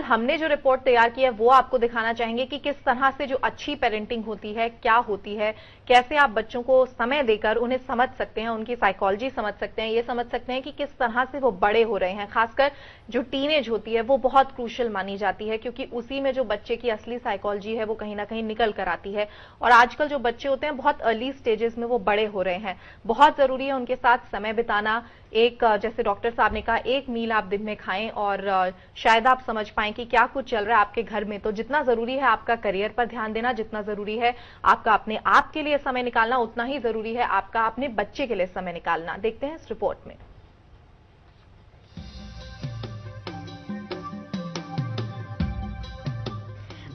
हमने जो रिपोर्ट तैयार की है वो आपको दिखाना चाहेंगे कि किस तरह से जो अच्छी पेरेंटिंग होती है क्या होती है, कैसे आप बच्चों को समय देकर उन्हें समझ सकते हैं, उनकी साइकोलॉजी समझ सकते हैं, ये समझ सकते हैं कि किस तरह से वो बड़े हो रहे हैं। खासकर जो टीनेज होती है वो बहुत क्रूशियल मानी जाती है, क्योंकि उसी में जो बच्चे की असली साइकोलॉजी है वो कहीं ना कहीं निकल कर आती है। और आजकल जो बच्चे होते हैं बहुत अर्ली स्टेजेस में वो बड़े हो रहे हैं। बहुत जरूरी है उनके साथ समय बिताना। एक जैसे डॉक्टर साहब ने कहा, एक मील आप दिन में खाएं और शायद आप समझ पाएं कि क्या कुछ चल रहा है आपके घर में। तो जितना जरूरी है आपका करियर पर ध्यान देना, जितना जरूरी है आपका अपने आप के लिए समय निकालना, उतना ही जरूरी है आपका अपने बच्चे के लिए समय निकालना। देखते हैं इस रिपोर्ट में।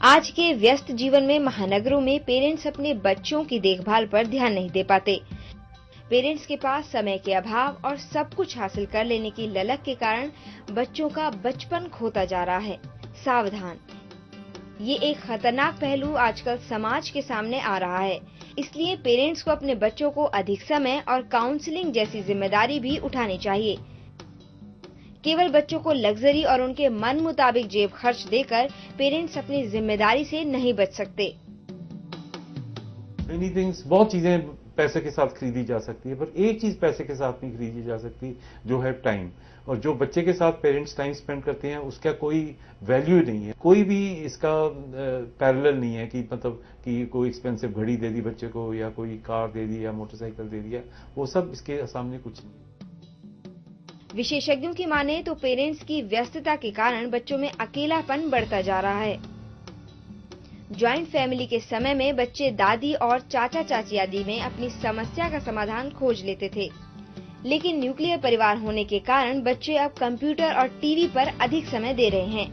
आज के व्यस्त जीवन में महानगरों में पेरेंट्स अपने बच्चों की देखभाल पर ध्यान नहीं दे पाते। पेरेंट्स के पास समय के अभाव और सब कुछ हासिल कर लेने की ललक के कारण बच्चों का बचपन खोता जा रहा है। सावधान, ये एक खतरनाक पहलू आजकल समाज के सामने आ रहा है। इसलिए पेरेंट्स को अपने बच्चों को अधिक समय और काउंसलिंग जैसी जिम्मेदारी भी उठानी चाहिए। केवल बच्चों को लग्जरी और उनके मन मुताबिक जेब खर्च देकर पेरेंट्स अपनी जिम्मेदारी से नहीं बच सकते। बहुत चीजें पैसे के साथ खरीदी जा सकती है, पर एक चीज पैसे के साथ नहीं खरीदी जा सकती, जो है टाइम। और जो बच्चे के साथ पेरेंट्स टाइम स्पेंड करते हैं उसका कोई वैल्यू नहीं है। कोई भी इसका पैरेलल नहीं है कि मतलब कि कोई एक्सपेंसिव घड़ी दे दी बच्चे को या कोई कार दे दी या मोटरसाइकिल दे दिया, वो सब इसके सामने कुछ नहीं। विशेषज्ञों की माने तो पेरेंट्स की व्यस्तता के कारण बच्चों में अकेलापन बढ़ता जा रहा है। ज्वाइंट फैमिली के समय में बच्चे दादी और चाचा चाची आदि में अपनी समस्या का समाधान खोज लेते थे, लेकिन न्यूक्लियर परिवार होने के कारण बच्चे अब कंप्यूटर और टीवी पर अधिक समय दे रहे हैं,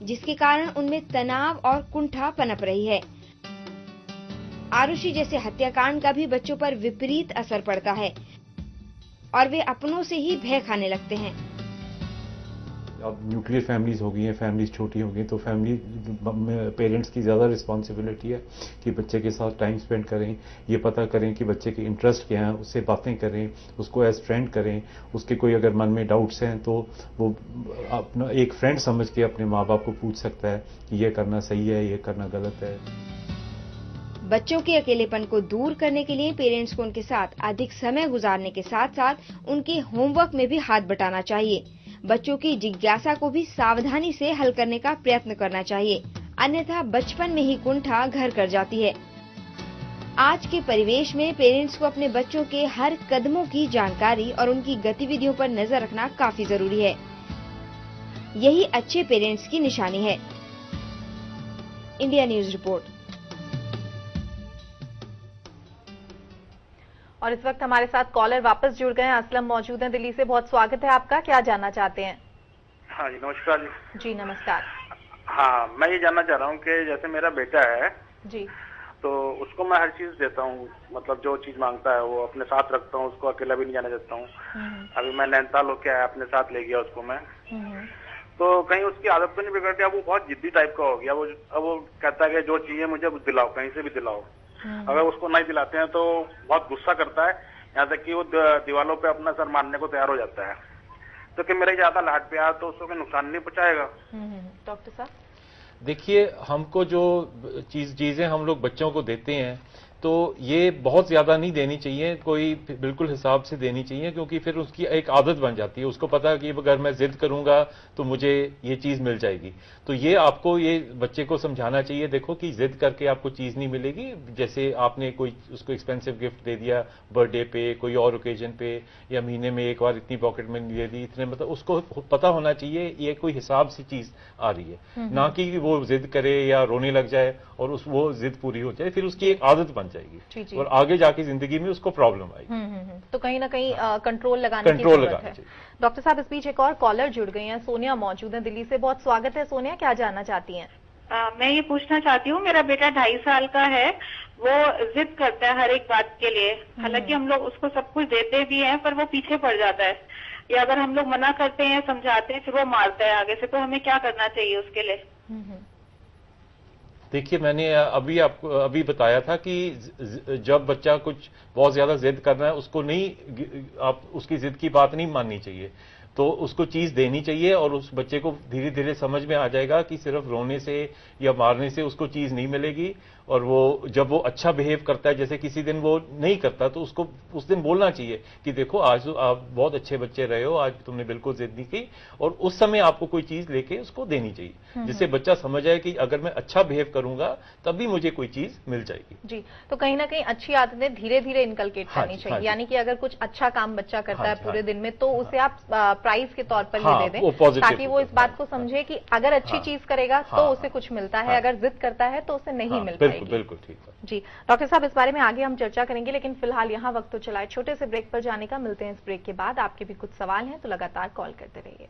जिसके कारण उनमें तनाव और कुंठा पनप रही है। आरुषि जैसे हत्याकांड का भी बच्चों पर विपरीत असर पड़ता है और वे अपनों से ही भय खाने लगते हैं। अब न्यूक्लियर फैमिलीज हो गई हैं, फैमिलीज छोटी हो गई, तो फैमिली पेरेंट्स की ज़्यादा रिस्पॉन्सिबिलिटी है कि बच्चे के साथ टाइम स्पेंड करें, ये पता करें कि बच्चे के इंटरेस्ट क्या हैं, उससे बातें करें, उसको एज फ्रेंड करें। उसके कोई अगर मन में डाउट्स हैं तो वो अपना एक फ्रेंड समझ के अपने माँ बाप को पूछ सकता है कि ये करना सही है, ये करना गलत है। बच्चों के अकेलेपन को दूर करने के लिए पेरेंट्स को उनके साथ अधिक समय गुजारने के साथ साथ उनके होमवर्क में भी हाथ बटाना चाहिए। बच्चों की जिज्ञासा को भी सावधानी से हल करने का प्रयत्न करना चाहिए, अन्यथा बचपन में ही कुंठा घर कर जाती है। आज के परिवेश में पेरेंट्स को अपने बच्चों के हर कदमों की जानकारी और उनकी गतिविधियों पर नजर रखना काफी जरूरी है। यही अच्छे पेरेंट्स की निशानी है। India news report. और इस वक्त हमारे साथ कॉलर वापस जुड़ गए हैं। असलम मौजूद हैं दिल्ली से। बहुत स्वागत है आपका, क्या जानना चाहते हैं? हाँ जी, नमस्कार जी नमस्कार। हाँ, मैं ये जानना चाह रहा हूँ कि जैसे मेरा बेटा है जी, तो उसको मैं हर चीज देता हूँ, मतलब जो चीज मांगता है वो अपने साथ रखता हूँ, उसको अकेला भी नहीं जाने देता हूँ। अभी मैं नैनीताल होके आया, अपने साथ ले गया उसको मैं। तो कहीं उसकी आदत तो नहीं बिगड़ गया, वो बहुत जिद्दी टाइप का हो गया। वो कहता है कि जो चाहिए मुझे दिलाओ, कहीं से भी दिलाओ। अगर उसको नहीं दिलाते हैं तो बहुत गुस्सा करता है, यहाँ तक कि वो दीवारों पे अपना सर मारने को तैयार हो जाता है। तो कि मेरे ज्यादा लाड प्यार तो उसको नुकसान नहीं पहुंचाएगा? डॉक्टर साहब देखिए, हमको जो चीजें हम लोग बच्चों को देते हैं तो ये बहुत ज्यादा नहीं देनी चाहिए, कोई बिल्कुल हिसाब से देनी चाहिए, क्योंकि फिर उसकी एक आदत बन जाती है। उसको पता है कि अगर मैं जिद करूंगा तो मुझे ये चीज मिल जाएगी। तो ये आपको ये बच्चे को समझाना चाहिए, देखो कि जिद करके आपको चीज नहीं मिलेगी। जैसे आपने कोई उसको एक्सपेंसिव गिफ्ट दे दिया बर्थडे पे, कोई और ओकेजन पे, या महीने में एक बार इतनी पॉकेट मनी दे दी, इतने, मतलब उसको पता होना चाहिए ये कोई हिसाब से चीज आ रही है, ना कि वो जिद करे या रोने लग जाए और वो जिद पूरी हो जाए, फिर उसकी एक आदत बन जाएगी और आगे जाके जिंदगी में उसको प्रॉब्लम आएगी। तो कहीं ना कहीं कंट्रोल लगाने की जरूरत है। डॉक्टर साहब, इस बीच एक और कॉलर जुड़ गई हैं, सोनिया मौजूद है दिल्ली से। बहुत स्वागत है सोनिया, क्या जानना चाहती हैं? मैं ये पूछना चाहती हूँ, मेरा बेटा 2.5 साल का है, वो जिद करता है हर एक बात के लिए। हालांकि हम लोग उसको सब कुछ देते भी हैं, पर वो पीछे पड़ जाता है, या अगर हम लोग मना करते हैं, समझाते हैं, फिर वो मारता है आगे से। तो हमें क्या करना चाहिए उसके लिए? देखिए, मैंने अभी बताया था कि जब बच्चा कुछ बहुत ज्यादा जिद कर रहा है, उसको नहीं, आप उसकी जिद की बात नहीं माननी चाहिए। तो उसको चीज देनी चाहिए और उस बच्चे को धीरे धीरे समझ में आ जाएगा कि सिर्फ रोने से या मारने से उसको चीज नहीं मिलेगी। और वो जब वो अच्छा बिहेव करता है, जैसे किसी दिन वो नहीं करता, तो उसको उस दिन बोलना चाहिए कि देखो आज तो आप बहुत अच्छे बच्चे रहे हो, आज तुमने बिल्कुल जिद नहीं की, और उस समय आपको कोई चीज लेके उसको देनी चाहिए, जिससे बच्चा समझ जाए कि अगर मैं अच्छा बिहेव करूंगा तभी मुझे कोई चीज मिल जाएगी। जी, तो कहीं ना कहीं अच्छी आदतें धीरे धीरे इनकलकेट करनी चाहिए, यानी कि अगर कुछ अच्छा काम बच्चा करता है पूरे दिन में, तो उसे आप प्राइज के तौर पर ये दे दें, ताकि वो इस बात को समझे कि अगर अच्छी चीज करेगा तो उसे कुछ मिलता है, अगर जिद करता है तो उसे नहीं मिल पाएगी। बिल्कुल ठीक है जी डॉक्टर साहब, इस बारे में आगे हम चर्चा करेंगे, लेकिन फिलहाल यहाँ वक्त तो चला है छोटे से ब्रेक पर जाने का। मिलते हैं इस ब्रेक के बाद। आपके भी कुछ सवाल हैं तो लगातार कॉल करते रहिए।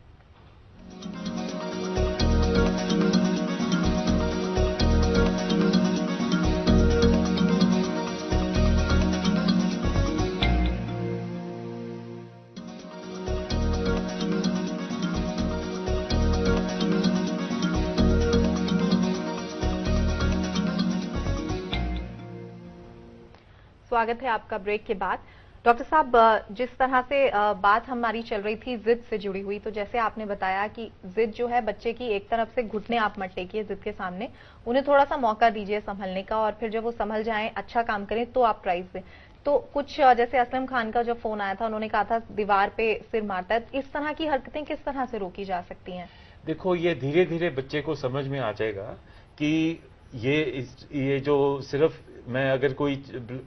स्वागत है आपका ब्रेक के बाद। डॉक्टर साहब, जिस तरह से बात हमारी चल रही थी जिद से जुड़ी हुई, तो जैसे आपने बताया कि जिद जो है बच्चे की, एक तरफ से घुटने आप मत टेकिए जिद के सामने, उन्हें थोड़ा सा मौका दीजिए संभलने का, और फिर जब वो संभल जाएं, अच्छा काम करें, तो आप प्राइज दें। तो कुछ जैसे असलम खान का जो फोन आया था, उन्होंने कहा था दीवार पे सिर मारता है, इस तरह की हरकतें किस तरह से रोकी जा सकती हैं? देखो, ये धीरे धीरे बच्चे को समझ में आ जाएगा कि ये जो सिर्फ मैं अगर कोई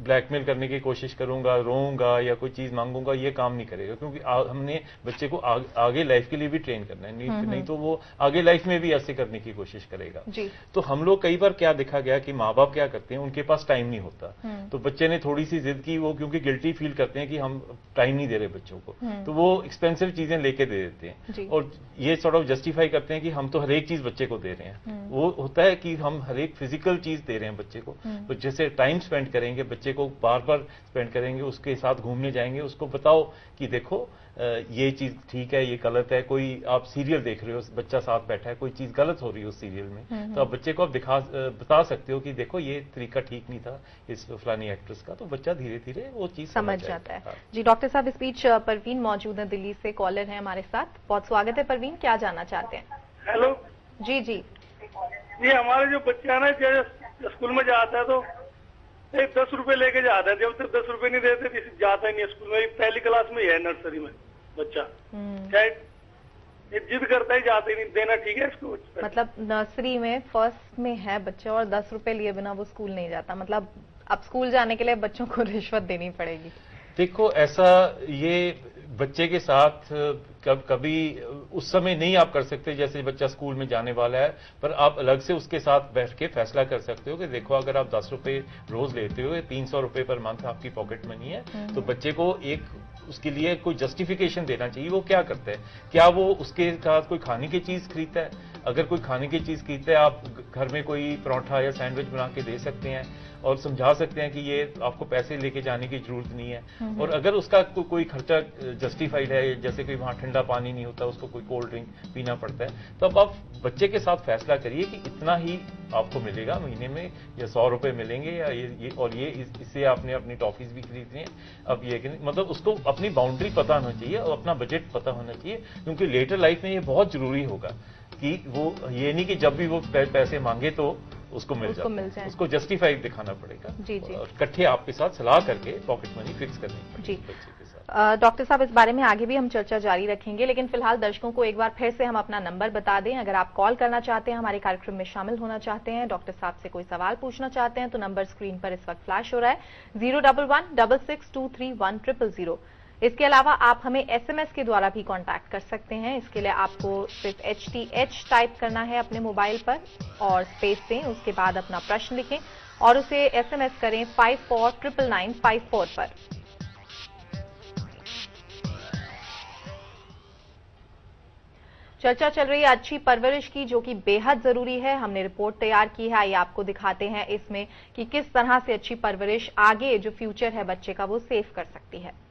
ब्लैकमेल करने की कोशिश करूंगा, रोऊंगा या कोई चीज मांगूंगा, ये काम नहीं करेगा, क्योंकि हमने बच्चे को आगे लाइफ के लिए भी ट्रेन करना है, नहीं तो वो आगे लाइफ में भी ऐसे करने की कोशिश करेगा। जी। तो हम लोग कई बार क्या देखा गया कि माँ बाप क्या करते हैं, उनके पास टाइम नहीं होता, तो बच्चे ने थोड़ी सी जिद की, वो क्योंकि गिल्टी फील करते हैं कि हम टाइम नहीं दे रहे बच्चों को, तो वो एक्सपेंसिव चीजें लेके दे देते हैं, और ये सॉर्ट ऑफ जस्टिफाई करते हैं कि हम तो हर एक चीज बच्चे को दे रहे हैं। वो होता है कि हम हर एक फिजिकल चीज दे रहे हैं बच्चे को, तो जैसे टाइम स्पेंड करेंगे, बच्चे को बार बार स्पेंड करेंगे, उसके साथ घूमने जाएंगे, उसको बताओ कि देखो ये चीज ठीक है, ये गलत है। कोई आप सीरियल देख रहे हो, बच्चा साथ बैठा है, कोई चीज गलत हो रही है उस सीरियल में, तो आप बच्चे को आप बता सकते हो कि देखो ये तरीका ठीक नहीं था इस फलानी एक्ट्रेस का, तो बच्चा धीरे धीरे वो चीज समझ जाता है। जी डॉक्टर साहब, इस बीच परवीन मौजूद है, दिल्ली से कॉलर है हमारे साथ। बहुत स्वागत है परवीन, क्या जानना चाहते हैं? हेलो जी जी जी, हमारे जो बच्चे है ना, स्कूल में जाता है तो 10 रुपए लेके जाता है, जब तक 10 रुपए नहीं देते तो जाता ही नहीं स्कूल में। पहली क्लास में ही है, नर्सरी में बच्चा, ये जिद करता ही जाता ही नहीं, देना ठीक है इसको। मतलब नर्सरी में फर्स्ट में है बच्चा और 10 रुपए लिए बिना वो स्कूल नहीं जाता, मतलब अब स्कूल जाने के लिए बच्चों को रिश्वत देनी पड़ेगी। देखो, ऐसा ये बच्चे के साथ कभी उस समय नहीं आप कर सकते जैसे बच्चा स्कूल में जाने वाला है, पर आप अलग से उसके साथ बैठ के फैसला कर सकते हो कि देखो अगर आप 10 रुपए रोज लेते हो, 300 रुपए पर मंथ आपकी पॉकेट मनी है, तो बच्चे को एक उसके लिए कोई जस्टिफिकेशन देना चाहिए। वो क्या करता है, क्या वो उसके साथ कोई खाने की चीज खरीदता है? अगर कोई खाने की चीज खरीदता है, आप घर में कोई परोठा या सैंडविच बना के दे सकते हैं और समझा सकते हैं कि ये आपको पैसे लेके जाने की जरूरत नहीं है। और अगर उसका कोई खर्चा जस्टिफाइड है, जैसे कोई वहां ठंडा पानी नहीं होता, उसको कोई कोल्ड ड्रिंक पीना पड़ता है, तो अब आप बच्चे के साथ फैसला करिए कि इतना ही आपको मिलेगा महीने में, या 100 रुपए मिलेंगे, या ये इससे आपने अपनी टॉफीज भी खरीदनी है। अब ये मतलब उसको अपनी बाउंड्री पता होना चाहिए और अपना बजट पता होना चाहिए, क्योंकि लेटर लाइफ में ये बहुत जरूरी होगा कि वो ये नहीं कि जब भी वो पैसे मांगे तो उसको मिल जाए, उसको जस्टिफाई दिखाना पड़ेगा। जी जी, और इकट्ठे आपके साथ सलाह करके पॉकेट मनी फिक्स करनी पड़ेगी बच्चे के साथ। डॉक्टर साहब, इस बारे में आगे भी हम चर्चा जारी रखेंगे, लेकिन फिलहाल दर्शकों को एक बार फिर से हम अपना नंबर बता दें। अगर आप कॉल करना चाहते हैं, हमारे कार्यक्रम में शामिल होना चाहते हैं, डॉक्टर साहब से कोई सवाल पूछना चाहते हैं, तो नंबर स्क्रीन पर इस वक्त फ्लैश हो रहा है, 011-6623-1000। इसके अलावा आप हमें SMS के द्वारा भी कांटेक्ट कर सकते हैं। इसके लिए आपको सिर्फ HTH टाइप करना है अपने मोबाइल पर और स्पेस दें, उसके बाद अपना प्रश्न लिखें और उसे SMS करें 549954 पर। चर्चा चल रही है अच्छी परवरिश की, जो कि बेहद जरूरी है। हमने रिपोर्ट तैयार की है, आइए आपको दिखाते हैं इसमें कि किस तरह से अच्छी परवरिश आगे जो फ्यूचर है बच्चे का वो सेव कर सकती है।